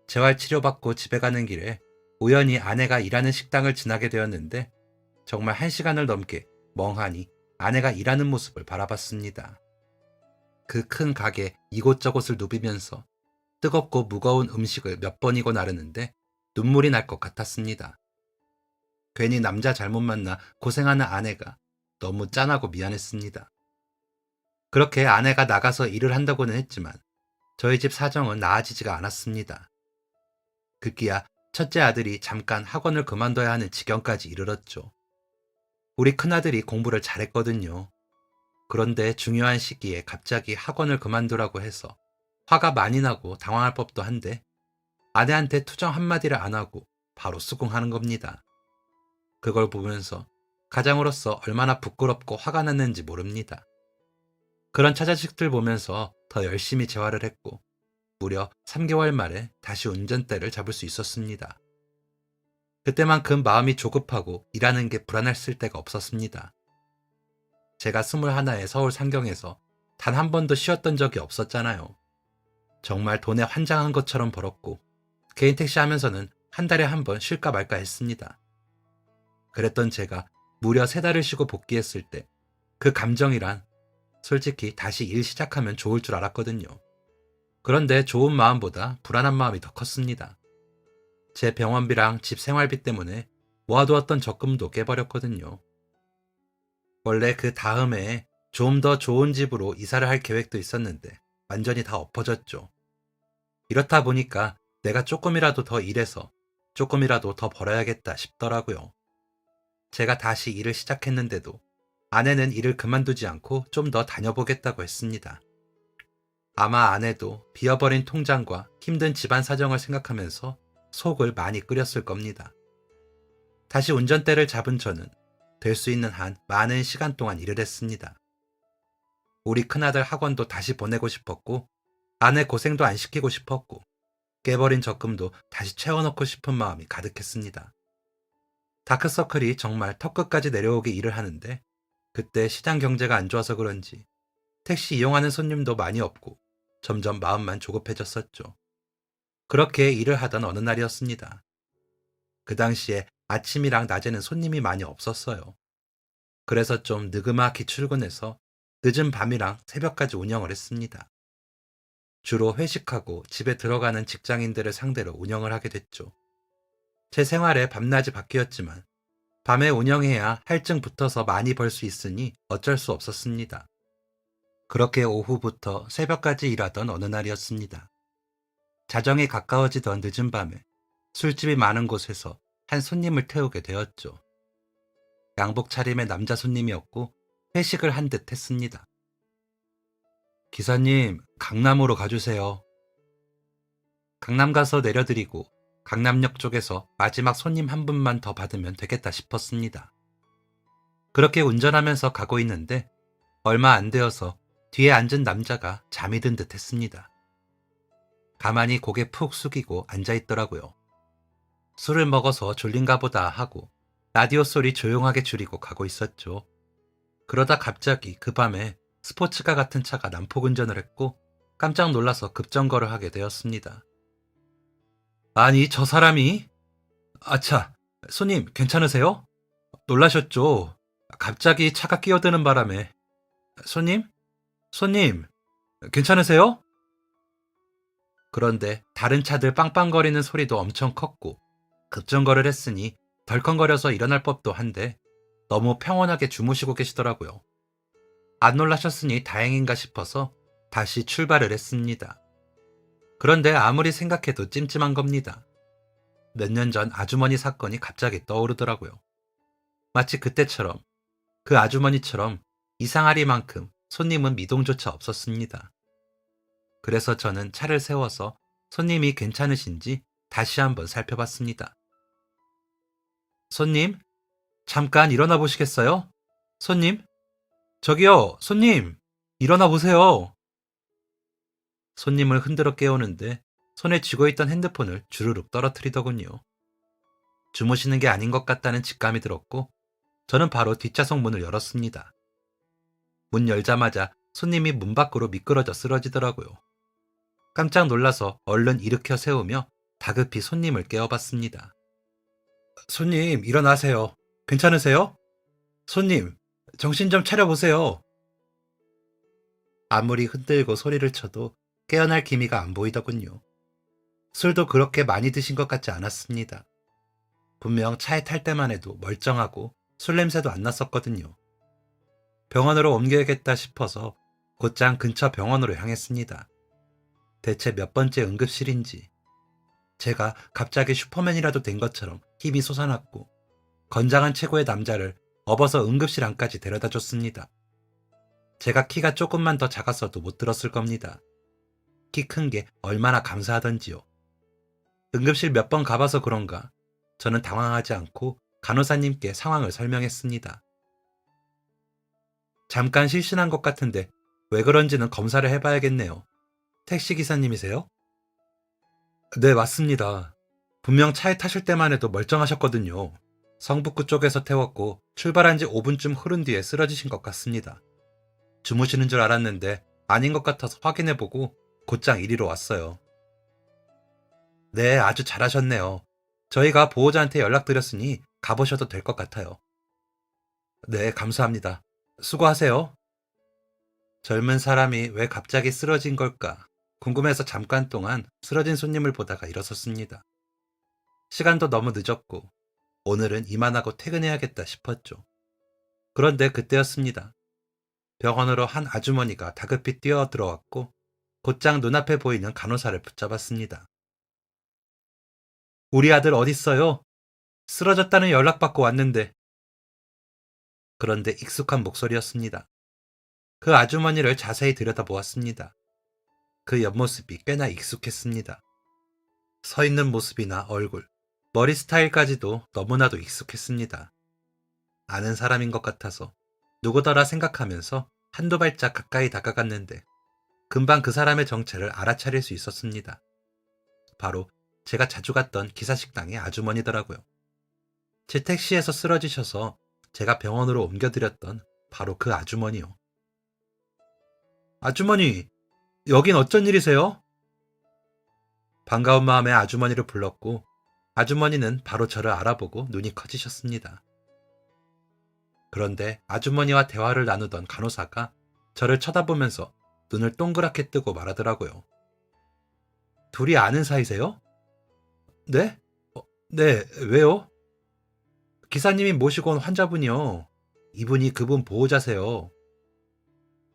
재활 치료받고 집에 가는 길에 우연히 아내가 일하는 식당을 지나게 되었는데 정말 1시간을 넘게 멍하니 아내가 일하는 모습을 바라봤습니다. 그 큰 가게 이곳저곳을 누비면서 뜨겁고 무거운 음식을 몇 번이고 나르는데 눈물이 날 것 같았습니다. 괜히 남자 잘못 만나 고생하는 아내가 너무 짠하고 미안했습니다. 그렇게 아내가 나가서 일을 한다고는 했지만 저희 집 사정은 나아지지가 않았습니다. 급기야 첫째 아들이 잠깐 학원을 그만둬야 하는 지경까지 이르렀죠. 우리 큰아들이 공부를 잘했거든요. 그런데 중요한 시기에 갑자기 학원을 그만두라고 해서 화가 많이 나고 당황할 법도 한데 아내한테 투정 한마디를 안 하고 바로 수긍하는 겁니다. 그걸 보면서 가장으로서 얼마나 부끄럽고 화가 났는지 모릅니다. 그런 처자식들 보면서 더 열심히 재활을 했고 무려 3개월 만에 다시 운전대를 잡을 수 있었습니다. 그때만큼 마음이 조급하고 일하는 게 불안했을 때가 없었습니다. 제가 21에 서울 상경에서 단 한 번도 쉬었던 적이 없었잖아요. 정말 돈에 환장한 것처럼 벌었고 개인 택시 하면서는 한 달에 한 번 쉴까 말까 했습니다. 그랬던 제가 무려 3달을 쉬고 복귀했을 때 그 감정이란 솔직히 다시 일 시작하면 좋을 줄 알았거든요. 그런데 좋은 마음보다 불안한 마음이 더 컸습니다. 제 병원비랑 집 생활비 때문에 모아두었던 적금도 깨버렸거든요. 원래 그 다음 해에 좀 더 좋은 집으로 이사를 할 계획도 있었는데 완전히 다 엎어졌죠. 이렇다 보니까 내가 조금이라도 더 일해서 조금이라도 더 벌어야겠다 싶더라고요. 제가 다시 일을 시작했는데도 아내는 일을 그만두지 않고 좀 더 다녀보겠다고 했습니다. 아마 아내도 비어버린 통장과 힘든 집안 사정을 생각하면서 속을 많이 끓였을 겁니다. 다시 운전대를 잡은 저는 될 수 있는 한 많은 시간 동안 일을 했습니다. 우리 큰아들 학원도 다시 보내고 싶었고 아내 고생도 안 시키고 싶었고 깨버린 적금도 다시 채워넣고 싶은 마음이 가득했습니다. 다크서클이 정말 턱끝까지 내려오게 일을 하는데 그때 시장 경제가 안 좋아서 그런지 택시 이용하는 손님도 많이 없고 점점 마음만 조급해졌었죠. 그렇게 일을 하던 어느 날이었습니다. 그 당시에 아침이랑 낮에는 손님이 많이 없었어요. 그래서 좀 느그마히 출근해서 늦은 밤이랑 새벽까지 운영을 했습니다. 주로 회식하고 집에 들어가는 직장인들을 상대로 운영을 하게 됐죠. 제 생활에 밤낮이 바뀌었지만 밤에 운영해야 할증 붙어서 많이 벌 수 있으니 어쩔 수 없었습니다. 그렇게 오후부터 새벽까지 일하던 어느 날이었습니다. 자정이 가까워지던 늦은 밤에 술집이 많은 곳에서 한 손님을 태우게 되었죠. 양복 차림의 남자 손님이었고 회식을 한 듯 했습니다. 기사님, 강남으로 가주세요. 강남 가서 내려드리고 강남역 쪽에서 마지막 손님 한 분만 더 받으면 되겠다 싶었습니다. 그렇게 운전하면서 가고 있는데 얼마 안 되어서 뒤에 앉은 남자가 잠이 든 듯 했습니다. 가만히 고개 푹 숙이고 앉아있더라고요. 술을 먹어서 졸린가 보다 하고 라디오 소리 조용하게 줄이고 가고 있었죠. 그러다 갑자기 그 밤에 스포츠카 같은 차가 난폭 운전을 했고 깜짝 놀라서 급정거를 하게 되었습니다. 아니, 저 사람이? 아차, 손님 괜찮으세요? 놀라셨죠? 갑자기 차가 끼어드는 바람에. 손님? 손님, 괜찮으세요? 그런데 다른 차들 빵빵거리는 소리도 엄청 컸고 급정거를 했으니 덜컹거려서 일어날 법도 한데 너무 평온하게 주무시고 계시더라고요. 안 놀라셨으니 다행인가 싶어서 다시 출발을 했습니다. 그런데 아무리 생각해도 찜찜한 겁니다. 몇 년 전 아주머니 사건이 갑자기 떠오르더라고요. 마치 그때처럼, 그 아주머니처럼 이상하리만큼 손님은 미동조차 없었습니다. 그래서 저는 차를 세워서 손님이 괜찮으신지 다시 한번 살펴봤습니다. 손님, 잠깐 일어나 보시겠어요? 손님, 저기요, 손님, 일어나 보세요. 손님을 흔들어 깨우는데 손에 쥐고 있던 핸드폰을 주르륵 떨어뜨리더군요. 주무시는 게 아닌 것 같다는 직감이 들었고 저는 바로 뒷좌석 문을 열었습니다. 문 열자마자 손님이 문 밖으로 미끄러져 쓰러지더라고요. 깜짝 놀라서 얼른 일으켜 세우며 다급히 손님을 깨워봤습니다. 손님, 일어나세요. 괜찮으세요? 손님, 정신 좀 차려보세요. 아무리 흔들고 소리를 쳐도 깨어날 기미가 안 보이더군요. 술도 그렇게 많이 드신 것 같지 않았습니다. 분명 차에 탈 때만 해도 멀쩡하고 술 냄새도 안 났었거든요. 병원으로 옮겨야겠다 싶어서 곧장 근처 병원으로 향했습니다. 대체 몇 번째 응급실인지 제가 갑자기 슈퍼맨이라도 된 것처럼 힘이 솟아났고 건장한 체구의 남자를 업어서 응급실 안까지 데려다 줬습니다. 제가 키가 조금만 더 작았어도 못 들었을 겁니다. 키 큰 게 얼마나 감사하던지요. 응급실 몇 번 가봐서 그런가 저는 당황하지 않고 간호사님께 상황을 설명했습니다. 잠깐 실신한 것 같은데 왜 그런지는 검사를 해봐야겠네요. 택시기사님이세요? 네, 맞습니다. 분명 차에 타실 때만 해도 멀쩡하셨거든요. 성북구 쪽에서 태웠고 출발한 지 5분쯤 흐른 뒤에 쓰러지신 것 같습니다. 주무시는 줄 알았는데 아닌 것 같아서 확인해보고 곧장 이리로 왔어요. 네, 아주 잘하셨네요. 저희가 보호자한테 연락드렸으니 가보셔도 될 것 같아요. 네, 감사합니다. 수고하세요. 젊은 사람이 왜 갑자기 쓰러진 걸까 궁금해서 잠깐 동안 쓰러진 손님을 보다가 일어섰습니다. 시간도 너무 늦었고 오늘은 이만하고 퇴근해야겠다 싶었죠. 그런데 그때였습니다. 병원으로 한 아주머니가 다급히 뛰어 들어왔고 곧장 눈앞에 보이는 간호사를 붙잡았습니다. 우리 아들 어딨어요? 쓰러졌다는 연락받고 왔는데. 그런데 익숙한 목소리였습니다. 그 아주머니를 자세히 들여다보았습니다. 그 옆모습이 꽤나 익숙했습니다. 서 있는 모습이나 얼굴, 머리 스타일까지도 너무나도 익숙했습니다. 아는 사람인 것 같아서 누구더라 생각하면서 한두 발짝 가까이 다가갔는데 금방 그 사람의 정체를 알아차릴 수 있었습니다. 바로 제가 자주 갔던 기사식당의 아주머니더라고요. 제 택시에서 쓰러지셔서 제가 병원으로 옮겨드렸던 바로 그 아주머니요. 아주머니, 여긴 어쩐 일이세요? 반가운 마음에 아주머니를 불렀고 아주머니는 바로 저를 알아보고 눈이 커지셨습니다. 그런데 아주머니와 대화를 나누던 간호사가 저를 쳐다보면서 눈을 동그랗게 뜨고 말하더라고요. 둘이 아는 사이세요? 네? 네, 왜요? 기사님이 모시고 온 환자분이요. 이분이 그분 보호자세요.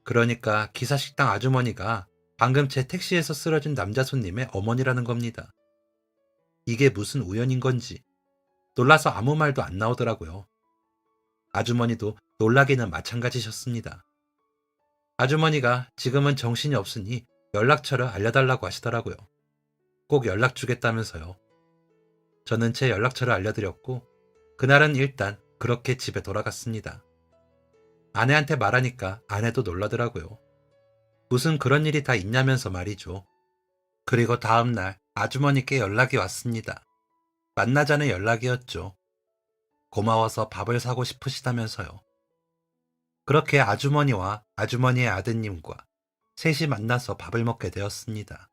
그러니까 기사식당 아주머니가 방금 제 택시에서 쓰러진 남자 손님의 어머니라는 겁니다. 이게 무슨 우연인 건지 놀라서 아무 말도 안 나오더라고요. 아주머니도 놀라기는 마찬가지셨습니다. 아주머니가 지금은 정신이 없으니 연락처를 알려달라고 하시더라고요. 꼭 연락 주겠다면서요. 저는 제 연락처를 알려드렸고 그날은 일단 그렇게 집에 돌아갔습니다. 아내한테 말하니까 아내도 놀라더라고요. 무슨 그런 일이 다 있냐면서 말이죠. 그리고 다음날 아주머니께 연락이 왔습니다. 만나자는 연락이었죠. 고마워서 밥을 사고 싶으시다면서요. 그렇게 아주머니와 아주머니의 아드님과 셋이 만나서 밥을 먹게 되었습니다.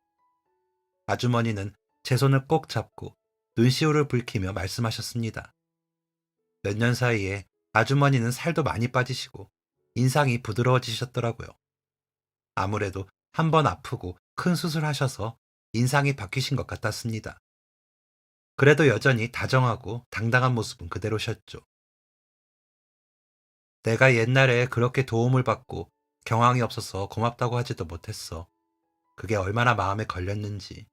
아주머니는 제 손을 꼭 잡고 눈시울을 붉히며 말씀하셨습니다. 몇 년 사이에 아주머니는 살도 많이 빠지시고 인상이 부드러워지셨더라고요. 아무래도 한 번 아프고 큰 수술하셔서 인상이 바뀌신 것 같았습니다. 그래도 여전히 다정하고 당당한 모습은 그대로셨죠. 내가 옛날에 그렇게 도움을 받고 경황이 없어서 고맙다고 하지도 못했어. 그게 얼마나 마음에 걸렸는지.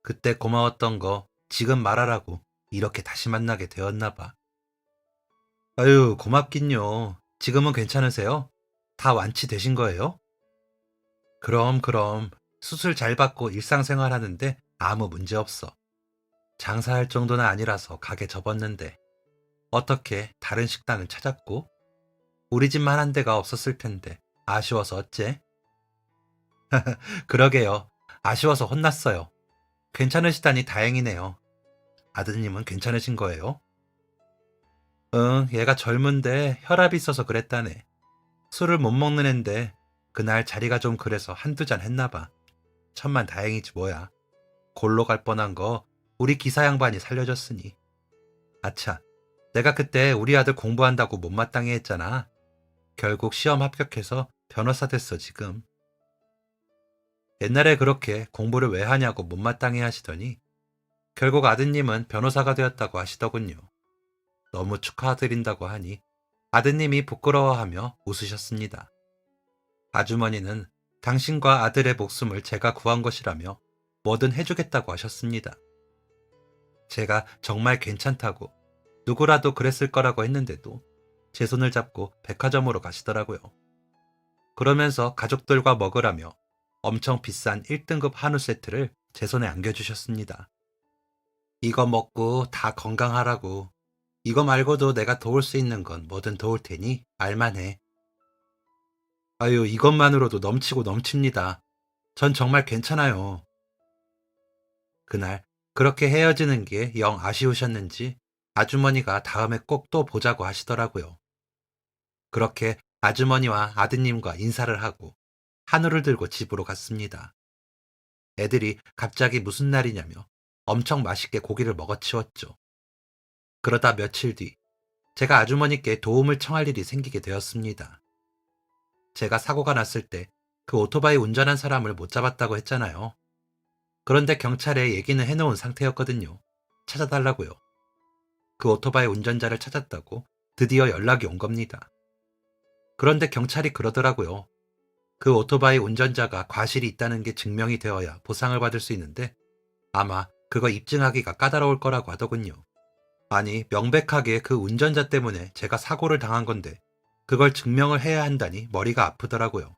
그때 고마웠던 거 지금 말하라고 이렇게 다시 만나게 되었나 봐. 아유, 고맙긴요. 지금은 괜찮으세요? 다 완치되신 거예요? 그럼 수술 잘 받고 일상생활 하는데 아무 문제 없어. 장사할 정도는 아니라서 가게 접었는데 어떻게 다른 식당을 찾았고? 우리 집만 한 데가 없었을 텐데 아쉬워서 어째? 그러게요. 아쉬워서 혼났어요. 괜찮으시다니 다행이네요. 아드님은 괜찮으신 거예요? 응, 얘가 젊은데 혈압이 있어서 그랬다네. 술을 못 먹는 앤데 그날 자리가 좀 그래서 한두 잔 했나 봐. 천만 다행이지 뭐야. 골로 갈 뻔한 거 우리 기사 양반이 살려줬으니. 아차, 내가 그때 우리 아들 공부한다고 못마땅해 했잖아. 결국 시험 합격해서 변호사 됐어 지금. 옛날에 그렇게 공부를 왜 하냐고 못마땅해 하시더니 결국 아드님은 변호사가 되었다고 하시더군요. 너무 축하드린다고 하니 아드님이 부끄러워하며 웃으셨습니다. 아주머니는 당신과 아들의 목숨을 제가 구한 것이라며 뭐든 해주겠다고 하셨습니다. 제가 정말 괜찮다고 누구라도 그랬을 거라고 했는데도 제 손을 잡고 백화점으로 가시더라고요. 그러면서 가족들과 먹으라며 엄청 비싼 1등급 한우 세트를 제 손에 안겨주셨습니다. 이거 먹고 다 건강하라고. 이거 말고도 내가 도울 수 있는 건 뭐든 도울 테니 알만해. 아유, 이것만으로도 넘치고 넘칩니다. 전 정말 괜찮아요. 그날 그렇게 헤어지는 게 영 아쉬우셨는지 아주머니가 다음에 꼭 또 보자고 하시더라고요. 그렇게 아주머니와 아드님과 인사를 하고 한우를 들고 집으로 갔습니다. 애들이 갑자기 무슨 날이냐며 엄청 맛있게 고기를 먹어치웠죠. 그러다 며칠 뒤 제가 아주머니께 도움을 청할 일이 생기게 되었습니다. 제가 사고가 났을 때 그 오토바이 운전한 사람을 못 잡았다고 했잖아요. 그런데 경찰에 얘기는 해놓은 상태였거든요. 찾아달라고요. 그 오토바이 운전자를 찾았다고 드디어 연락이 온 겁니다. 그런데 경찰이 그러더라고요. 그 오토바이 운전자가 과실이 있다는 게 증명이 되어야 보상을 받을 수 있는데 아마 그거 입증하기가 까다로울 거라고 하더군요. 아니, 명백하게 그 운전자 때문에 제가 사고를 당한 건데 그걸 증명을 해야 한다니 머리가 아프더라고요.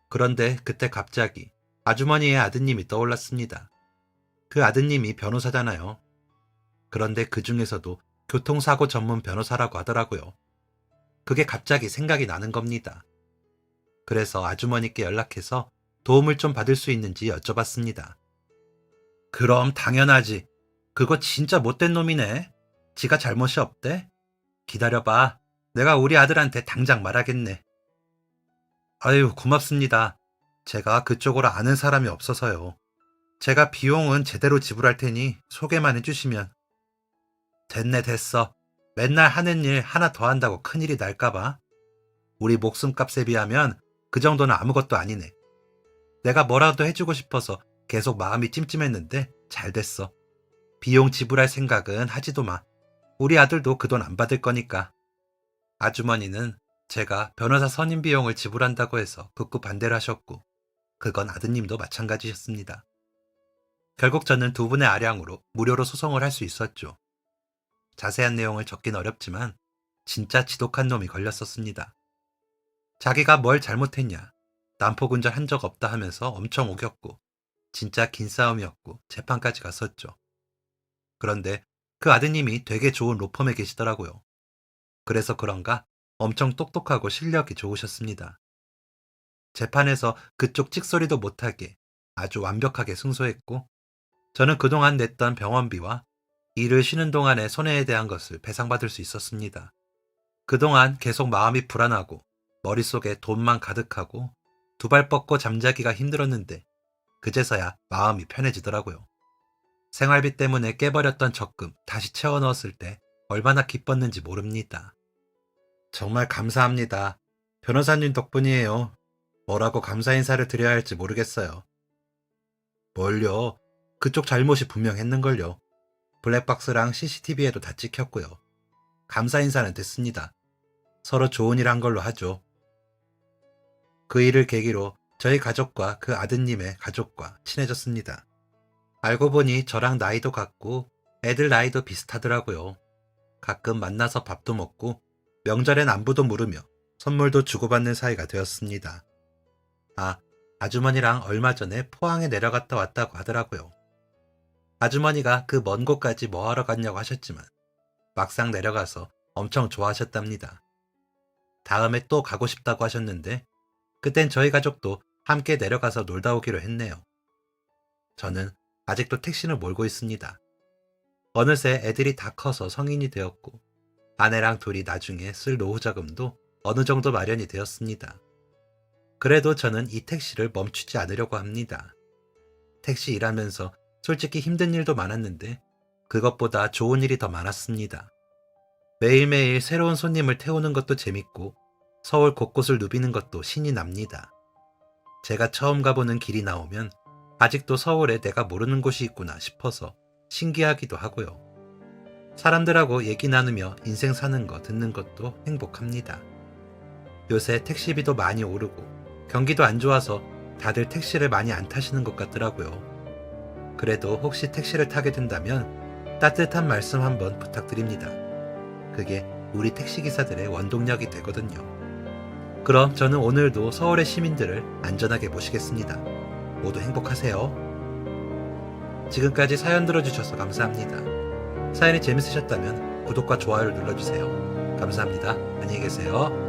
그런데 그때 갑자기 아주머니의 아드님이 떠올랐습니다. 그 아드님이 변호사잖아요. 그런데 그 중에서도 교통사고 전문 변호사라고 하더라고요. 그게 갑자기 생각이 나는 겁니다. 그래서 아주머니께 연락해서 도움을 좀 받을 수 있는지 여쭤봤습니다. 그럼 당연하지. 그거 진짜 못된 놈이네. 지가 잘못이 없대? 기다려봐. 내가 우리 아들한테 당장 말하겠네. 아유, 고맙습니다. 제가 그쪽으로 아는 사람이 없어서요. 제가 비용은 제대로 지불할 테니 소개만 해주시면. 됐네, 됐어. 맨날 하는 일 하나 더 한다고 큰일이 날까봐. 우리 목숨값에 비하면 그 정도는 아무것도 아니네. 내가 뭐라도 해주고 싶어서 계속 마음이 찜찜했는데 잘 됐어. 비용 지불할 생각은 하지도 마. 우리 아들도 그 돈 안 받을 거니까. 아주머니는 제가 변호사 선임 비용을 지불한다고 해서 극구 반대를 하셨고 그건 아드님도 마찬가지셨습니다. 결국 저는 두 분의 아량으로 무료로 소송을 할 수 있었죠. 자세한 내용을 적긴 어렵지만 진짜 지독한 놈이 걸렸었습니다. 자기가 뭘 잘못했냐, 난폭 운전한 적 없다 하면서 엄청 우겼고 진짜 긴 싸움이었고 재판까지 갔었죠. 그런데 그 아드님이 되게 좋은 로펌에 계시더라고요. 그래서 그런가 엄청 똑똑하고 실력이 좋으셨습니다. 재판에서 그쪽 찍소리도 못하게 아주 완벽하게 승소했고 저는 그동안 냈던 병원비와 일을 쉬는 동안의 손해에 대한 것을 배상받을 수 있었습니다. 그동안 계속 마음이 불안하고 머릿속에 돈만 가득하고 두 발 뻗고 잠자기가 힘들었는데 그제서야 마음이 편해지더라고요. 생활비 때문에 깨버렸던 적금 다시 채워 넣었을 때 얼마나 기뻤는지 모릅니다. 정말 감사합니다. 변호사님 덕분이에요. 뭐라고 감사 인사를 드려야 할지 모르겠어요. 뭘요? 그쪽 잘못이 분명했는걸요. 블랙박스랑 CCTV에도 다 찍혔고요. 감사 인사는 됐습니다. 서로 좋은 일 한 걸로 하죠. 그 일을 계기로 저희 가족과 그 아드님의 가족과 친해졌습니다. 알고 보니 저랑 나이도 같고 애들 나이도 비슷하더라고요. 가끔 만나서 밥도 먹고 명절엔 안부도 물으며 선물도 주고받는 사이가 되었습니다. 아, 아주머니랑 얼마 전에 포항에 내려갔다 왔다고 하더라고요. 아주머니가 그 먼 곳까지 뭐 하러 갔냐고 하셨지만 막상 내려가서 엄청 좋아하셨답니다. 다음에 또 가고 싶다고 하셨는데 그땐 저희 가족도 함께 내려가서 놀다 오기로 했네요. 저는 아직도 택시를 몰고 있습니다. 어느새 애들이 다 커서 성인이 되었고 아내랑 둘이 나중에 쓸 노후 자금도 어느 정도 마련이 되었습니다. 그래도 저는 이 택시를 멈추지 않으려고 합니다. 택시 일하면서 솔직히 힘든 일도 많았는데 그것보다 좋은 일이 더 많았습니다. 매일매일 새로운 손님을 태우는 것도 재밌고 서울 곳곳을 누비는 것도 신이 납니다. 제가 처음 가보는 길이 나오면 아직도 서울에 내가 모르는 곳이 있구나 싶어서 신기하기도 하고요. 사람들하고 얘기 나누며 인생 사는 거 듣는 것도 행복합니다. 요새 택시비도 많이 오르고 경기도 안 좋아서 다들 택시를 많이 안 타시는 것 같더라고요. 그래도 혹시 택시를 타게 된다면 따뜻한 말씀 한번 부탁드립니다. 그게 우리 택시기사들의 원동력이 되거든요. 그럼 저는 오늘도 서울의 시민들을 안전하게 모시겠습니다. 모두 행복하세요. 지금까지 사연 들어주셔서 감사합니다. 사연이 재밌으셨다면 구독과 좋아요를 눌러주세요. 감사합니다. 안녕히 계세요.